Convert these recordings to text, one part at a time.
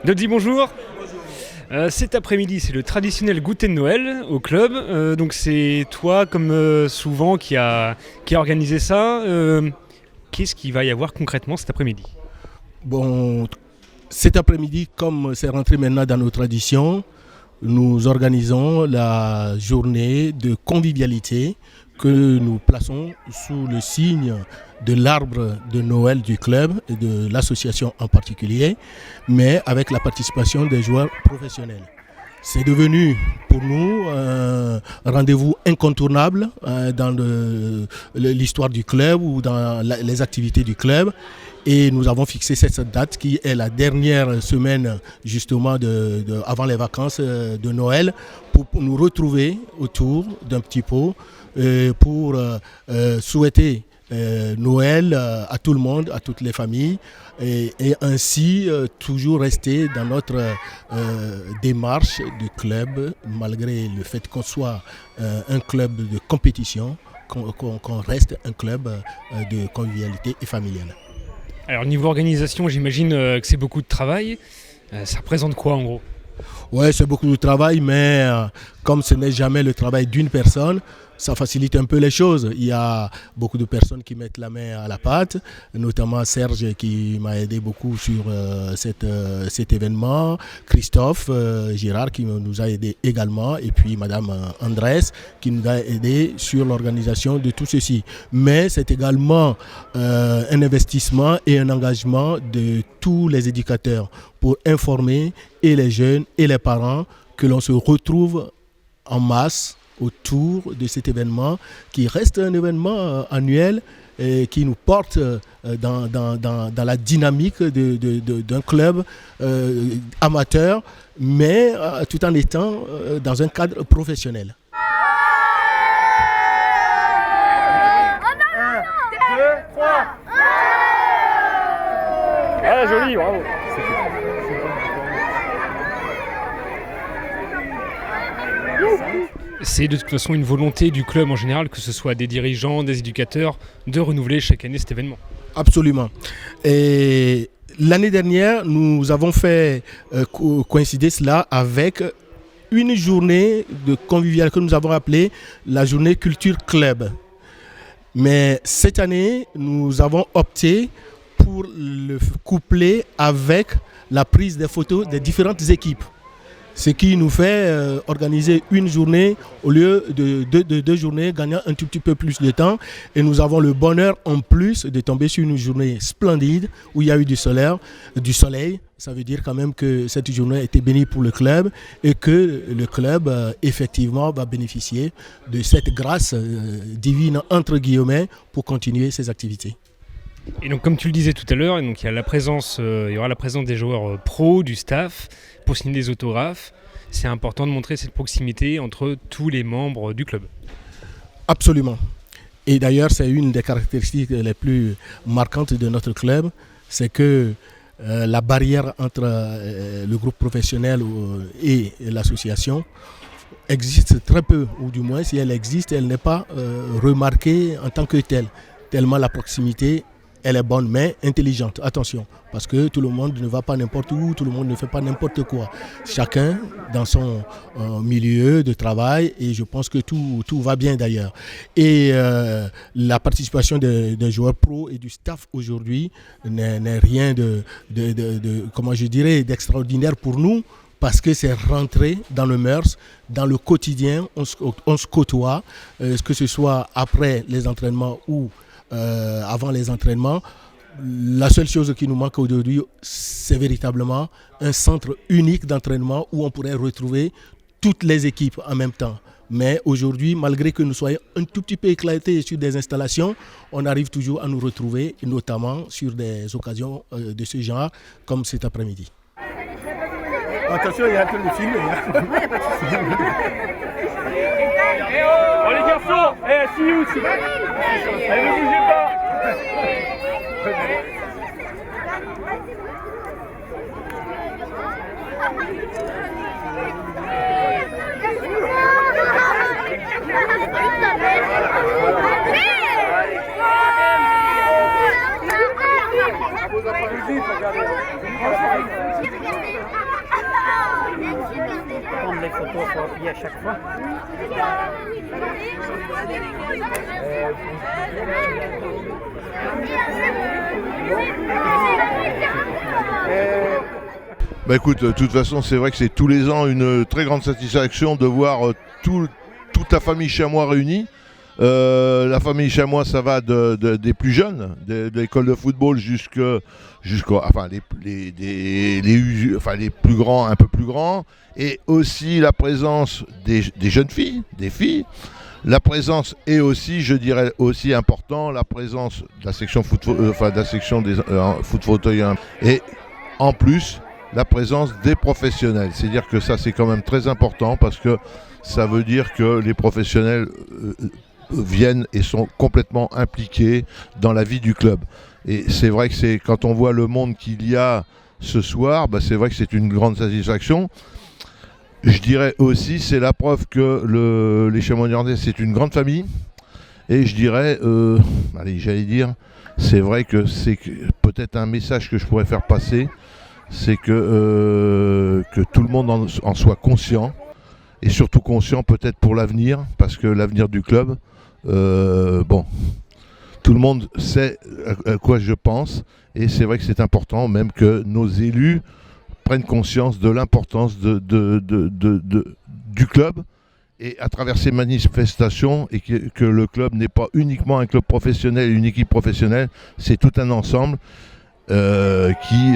Dodi, bonjour. Cet après-midi, c'est le traditionnel goûter de Noël au club. Donc c'est toi, comme souvent, qui a organisé ça. Qu'est-ce qu'il va y avoir concrètement cet après-midi ? Bon, cet après-midi, comme c'est rentré maintenant dans nos traditions, nous organisons la journée de convivialité que nous plaçons sous le signe de l'arbre de Noël du club et de l'association en particulier, mais avec la participation des joueurs professionnels. C'est devenu pour nous un rendez-vous incontournable dans l'histoire du club ou dans les activités du club. Et nous avons fixé cette date qui est la dernière semaine justement avant les vacances de Noël pour nous retrouver autour d'un petit pot pour souhaiter Noël à tout le monde, à toutes les familles et ainsi toujours rester dans notre démarche de club malgré le fait qu'on soit un club de compétition, qu'on reste un club de convivialité et familiale. Alors niveau organisation, j'imagine que c'est beaucoup de travail. Ça représente quoi en gros ? Oui, c'est beaucoup de travail, mais comme ce n'est jamais le travail d'une personne, ça facilite un peu les choses. Il y a beaucoup de personnes qui mettent la main à la pâte, notamment Serge qui m'a aidé beaucoup sur cet événement, Christophe Girard qui nous a aidé également, et puis Madame Andrés qui nous a aidé sur l'organisation de tout ceci. Mais c'est également un investissement et un engagement de tous les éducateurs pour informer et les jeunes et les parents que l'on se retrouve en masse autour de cet événement qui reste un événement annuel et qui nous porte dans la dynamique d'un club amateur, mais tout en étant dans un cadre professionnel. 1, 2, 3. Ah, joli, bravo. C'est de toute façon une volonté du club en général, que ce soit des dirigeants, des éducateurs, de renouveler chaque année cet événement. Absolument. Et l'année dernière, nous avons fait coïncider cela avec une journée de convivialité que nous avons appelée la journée culture club. Mais cette année, nous avons opté pour le coupler avec la prise des photos des différentes équipes. Ce qui nous fait organiser une journée au lieu de deux journées, gagnant un tout petit peu plus de temps. Et nous avons le bonheur en plus de tomber sur une journée splendide où il y a eu du soleil. Ça veut dire quand même que cette journée a été bénie pour le club et que le club effectivement va bénéficier de cette grâce divine entre guillemets pour continuer ses activités. Et donc comme tu le disais tout à l'heure, donc il y aura la présence des joueurs pros, du staff, pour signer des autographes. C'est important de montrer cette proximité entre tous les membres du club. Absolument. Et d'ailleurs, c'est une des caractéristiques les plus marquantes de notre club, c'est que la barrière entre le groupe professionnel et l'association existe très peu, ou du moins si elle existe, elle n'est pas remarquée en tant que telle, tellement la proximité elle est bonne mais intelligente, attention, parce que tout le monde ne va pas n'importe où, tout le monde ne fait pas n'importe quoi. Chacun dans son milieu de travail et je pense que tout va bien d'ailleurs. Et la participation des joueurs pros et du staff aujourd'hui n'est rien d'extraordinaire pour nous. Parce que c'est rentré dans le mœurs, dans le quotidien, on se côtoie, que ce soit après les entraînements ou avant les entraînements. La seule chose qui nous manque aujourd'hui, c'est véritablement un centre unique d'entraînement où on pourrait retrouver toutes les équipes en même temps. Mais aujourd'hui, malgré que nous soyons un tout petit peu éclatés sur des installations, on arrive toujours à nous retrouver, notamment sur des occasions de ce genre, comme cet après-midi. Attention, il y a un peu de film. Oh les garçons, asseyez-vous aussi. Allez, ne bougez pas. Regardez. l'appareil photo, il faut appuyer à chaque fois. Bah écoute, de toute façon, c'est vrai que c'est tous les ans une très grande satisfaction de voir toute la famille Chamois réunie. La famille Chamois, ça va des plus jeunes, de l'école de football jusqu'aux enfin, les plus grands, un peu plus grands, et aussi la présence des jeunes filles, des filles. La présence est aussi, je dirais aussi important, la présence de la section de la section des foot fauteuil, et en plus la présence des professionnels. C'est-à-dire que ça, c'est quand même très important parce que ça veut dire que les professionnels viennent et sont complètement impliqués dans la vie du club. Et c'est vrai que c'est quand on voit le monde qu'il y a ce soir, bah c'est vrai que c'est une grande satisfaction. Je dirais aussi, c'est la preuve que les Chamois-Niortais, c'est une grande famille. Et je dirais, j'allais dire, c'est vrai que c'est peut-être un message que je pourrais faire passer, c'est que tout le monde en soit conscient, et surtout conscient peut-être pour l'avenir, parce que l'avenir du club, tout le monde sait à quoi je pense, et c'est vrai que c'est important même que nos élus prennent conscience de l'importance du club, et à travers ces manifestations, et que le club n'est pas uniquement un club professionnel, une équipe professionnelle, c'est tout un ensemble qui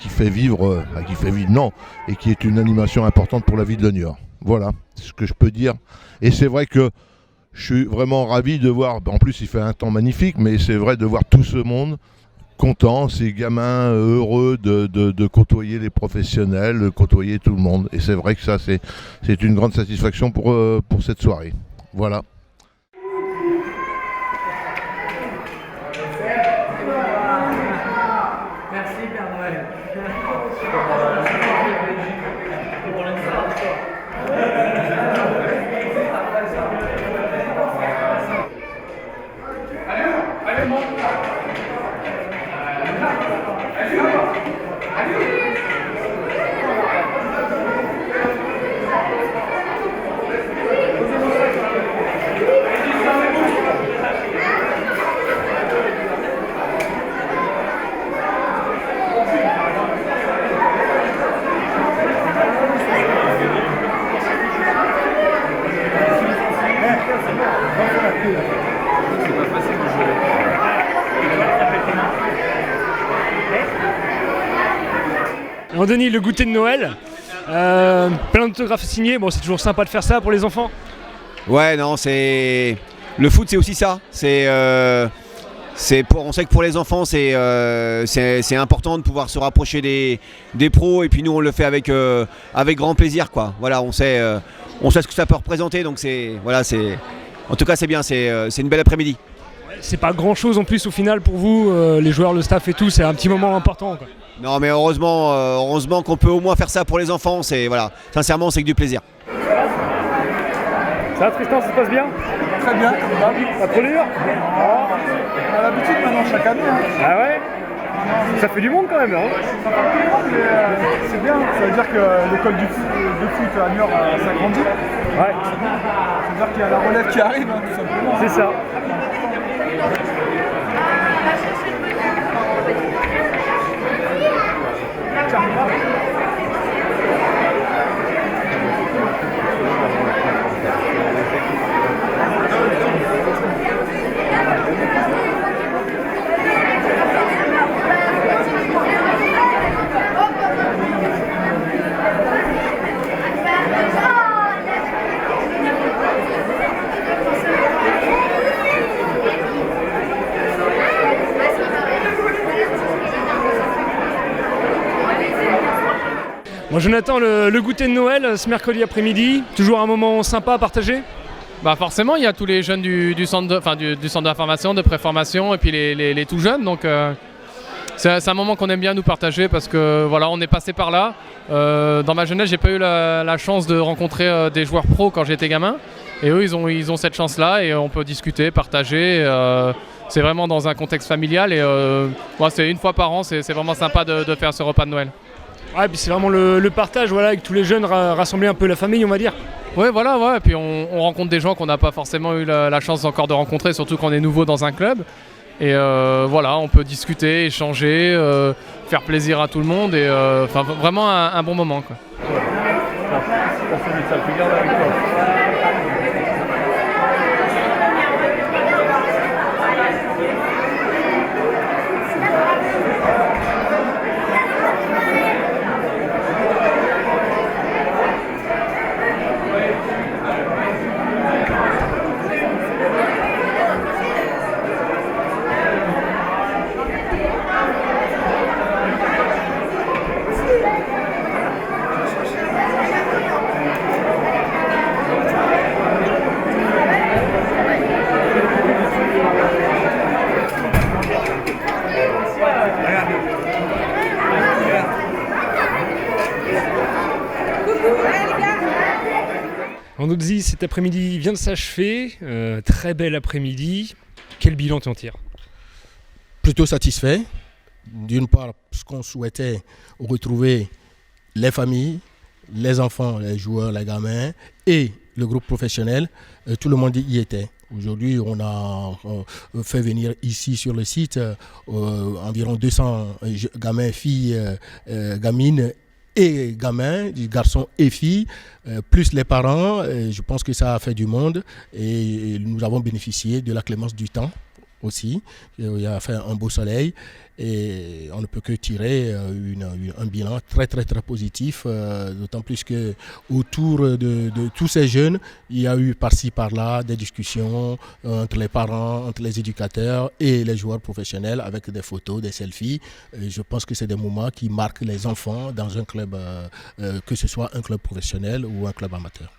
fait vivre, et qui est une animation importante pour la ville de Niort. Voilà ce que je peux dire. Et c'est vrai que je suis vraiment ravi de voir, en plus il fait un temps magnifique, mais c'est vrai de voir tout ce monde content, ces gamins heureux de côtoyer les professionnels, de côtoyer tout le monde. Et c'est vrai que ça, c'est une grande satisfaction pour cette soirée. Voilà. Merci Père Noël. Alors Denis, le goûter de Noël, plein d'autographes signés, bon c'est toujours sympa de faire ça pour les enfants. Ouais, non, c'est le foot, c'est aussi ça. On sait que pour les enfants, c'est important de pouvoir se rapprocher des pros, et puis nous on le fait avec grand plaisir, quoi. Voilà, on sait ce que ça peut représenter, donc en tout cas c'est bien, c'est une belle après-midi. C'est pas grand chose en plus au final pour vous, les joueurs, le staff et tout, c'est un petit moment important, quoi. Non, mais heureusement qu'on peut au moins faire ça pour les enfants. Sincèrement, c'est que du plaisir. Ça va Tristan, ça se passe bien? Très bien, comme ça. Pas trop dur? On a l'habitude maintenant chaque année. Ah ouais? Ça fait du monde quand même, hein? C'est bien, ça veut dire que l'école de foot à Niort, ça grandit. Ouais. C'est bien. Ça veut dire qu'il y a la relève qui arrive, hein, tout simplement. C'est ça. Bon, Jonathan, le goûter de Noël ce mercredi après-midi, toujours un moment sympa à partager? Bah forcément, il y a tous les jeunes du centre d'information, de préformation, et puis les tout jeunes. Donc c'est un moment qu'on aime bien nous partager parce que voilà, on est passé par là. Dans ma jeunesse, j'ai pas eu la chance de rencontrer des joueurs pros quand j'étais gamin. Et eux, ils ont cette chance-là et on peut discuter, partager. C'est vraiment dans un contexte familial et c'est une fois par an, c'est vraiment sympa de faire ce repas de Noël. Ouais, puis c'est vraiment le partage, voilà, avec tous les jeunes, rassembler un peu la famille, on va dire. Ouais, voilà, ouais. Et puis on rencontre des gens qu'on n'a pas forcément eu la chance encore de rencontrer, surtout quand on est nouveau dans un club. Et voilà, on peut discuter, échanger, faire plaisir à tout le monde. Et vraiment un bon moment, quoi. Tu gardes avec toi. Andouzi, cet après-midi vient de s'achever, très bel après-midi. Quel bilan tu en tires? Plutôt satisfait. D'une part, ce qu'on souhaitait, retrouver les familles, les enfants, les joueurs, les gamins et le groupe professionnel. Tout le monde y était. Aujourd'hui, on a fait venir ici sur le site environ 200 gamins, filles, gamines et gamins, garçons et filles, plus les parents. Je pense que ça a fait du monde et nous avons bénéficié de la clémence du temps aussi. Il a fait un beau soleil et on ne peut que tirer un bilan très très très positif, d'autant plus que autour de tous ces jeunes, il y a eu par-ci par-là des discussions entre les parents, entre les éducateurs et les joueurs professionnels avec des photos, des selfies. Et je pense que c'est des moments qui marquent les enfants dans un club, que ce soit un club professionnel ou un club amateur.